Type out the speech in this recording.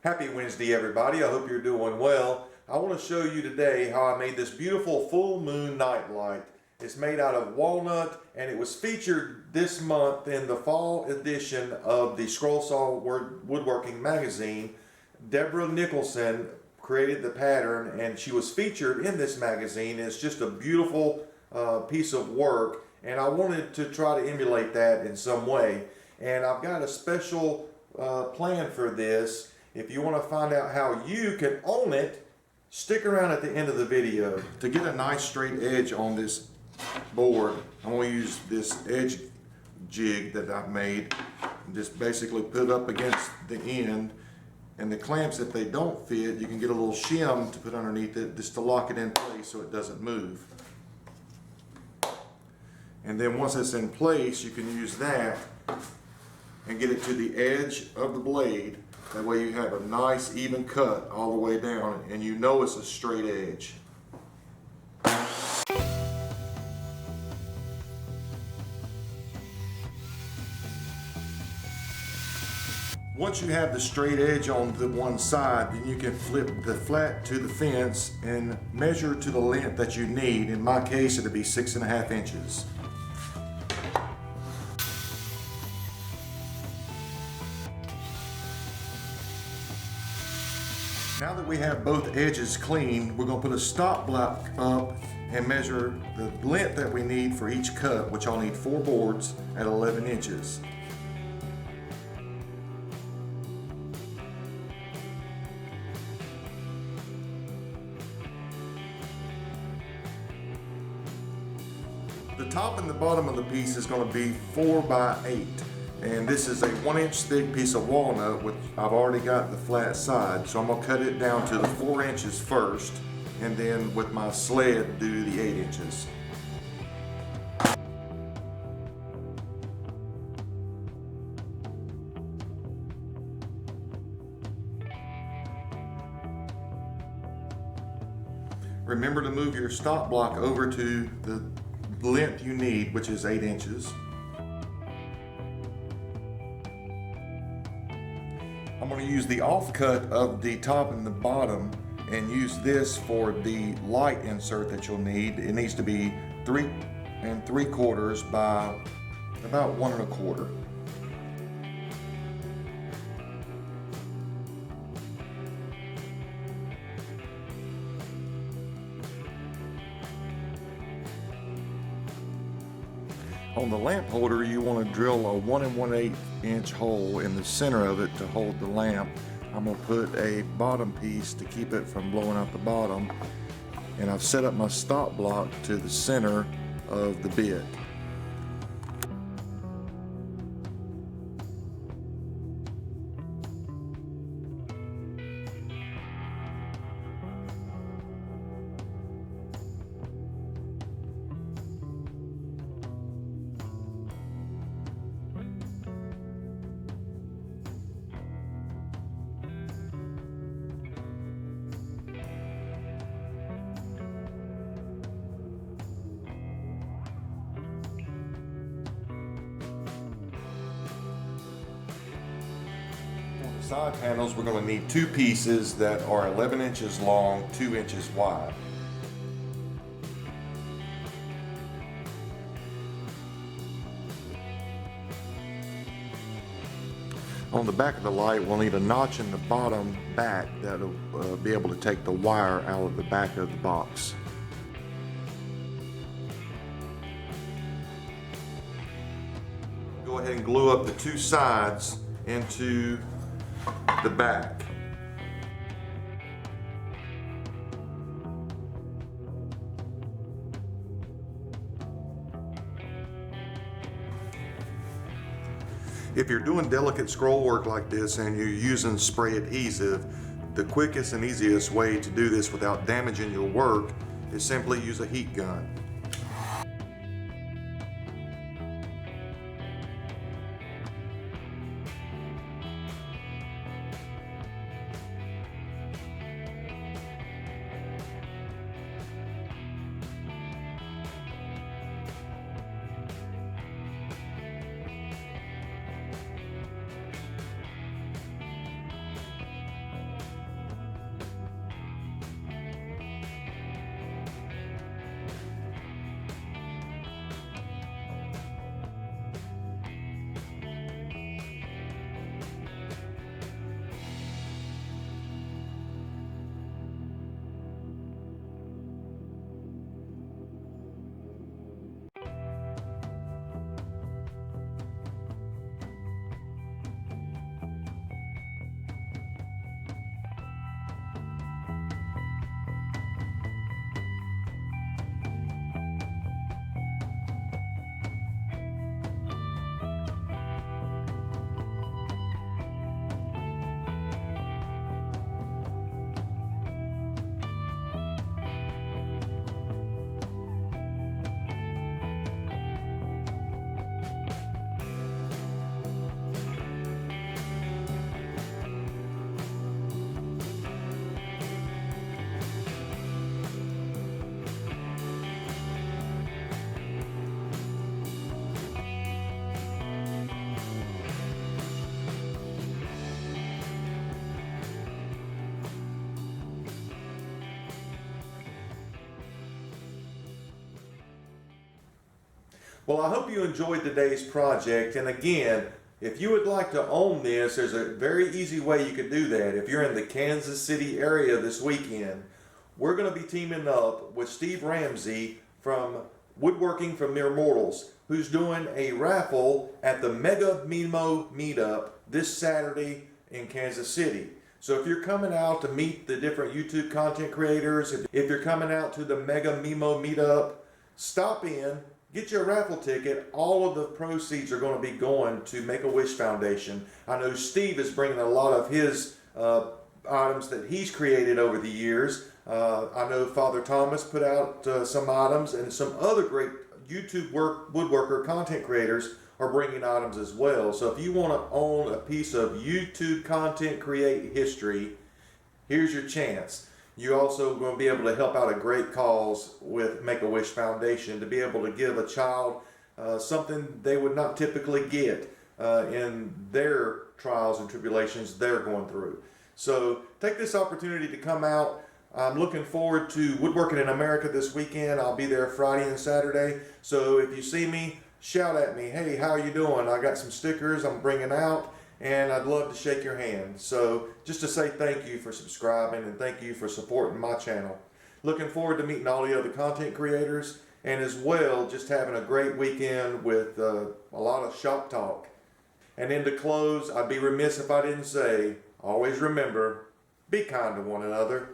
Happy Wednesday, everybody. I hope you're doing well. I want to show you today how I made this beautiful full moon nightlight. It's made out of walnut and it was featured this month in the fall edition of the Scroll Saw Woodworking magazine. Deborah Nicholson created the pattern and she was featured in this magazine. It's just a beautiful piece of work, and I wanted to try to emulate that in some way. And I've got a special plan for this. If you want to find out how you can own it, stick around at the end of the video. To get a nice straight edge on this board, I'm going to use this edge jig that I've made. Just basically put it up against the end, and the clamps, if they don't fit, you can get a little shim to put underneath it just to lock it in place so it doesn't move. And then once it's in place, you can use that and get it to the edge of the blade. That way you have a nice even cut all the way down and you know it's a straight edge. Once you have the straight edge on the one side, then you can flip the flat to the fence and measure to the length that you need. In my case, it'll be 6.5 inches. Now that we have both edges clean, we're going to put a stop block up and measure the length that we need for each cut, which I'll need 4 boards at 11 inches. The top and the bottom of the piece is going to be 4 by 8. And this is a 1-inch thick piece of walnut, which I've already got the flat side. So I'm going to cut it down to the 4 inches first, and then with my sled do the 8 inches. Remember to move your stop block over to the length you need, which is 8 inches. I'm going to use the offcut of the top and the bottom and use this for the light insert that you'll need. It needs to be 3 3/4 by about 1 1/4. On the lamp holder, you want to drill a 1 1/8 inch hole in the center of it to hold the lamp. I'm going to put a bottom piece to keep it from blowing out the bottom, and I've set up my stop block to the center of the bit. Side panels, we're going to need 2 pieces that are 11 inches long, 2 inches wide. On the back of the light, we'll need a notch in the bottom back that'll be able to take the wire out of the back of the box. Go ahead and glue up the 2 sides into the back. If you're doing delicate scroll work like this and you're using spray adhesive, the quickest and easiest way to do this without damaging your work is simply use a heat gun. Well, I hope you enjoyed today's project, and again, if you would like to own this, there's a very easy way you could do that. If you're in the Kansas City area this weekend, we're going to be teaming up with Steve Ramsey from Woodworking for Mere Mortals, who's doing a raffle at the Mega Mimo Meetup this Saturday in Kansas City. So if you're coming out to meet the different YouTube content creators, if you're coming out to the Mega Mimo Meetup, stop in, get your raffle ticket. All of the proceeds are going to be going to Make-A-Wish Foundation. I know Steve is bringing a lot of his items that he's created over the years. I know Father Thomas put out some items, and some other great YouTube woodworker content creators are bringing items as well. So if you want to own a piece of YouTube content create history, here's your chance. You're also going to be able to help out a great cause with Make-A-Wish Foundation to be able to give a child something they would not typically get in their trials and tribulations they're going through. So take this opportunity to come out. I'm looking forward to Woodworking in America this weekend. I'll be there Friday and Saturday. So if you see me, shout at me. Hey, how are you doing? I got some stickers I'm bringing out, and I'd love to shake your hand. So just to say thank you for subscribing and thank you for supporting my channel. Looking forward to meeting all the other content creators, and as well just having a great weekend with a lot of shop talk. And then to close, I'd be remiss if I didn't say, always remember, be kind to one another.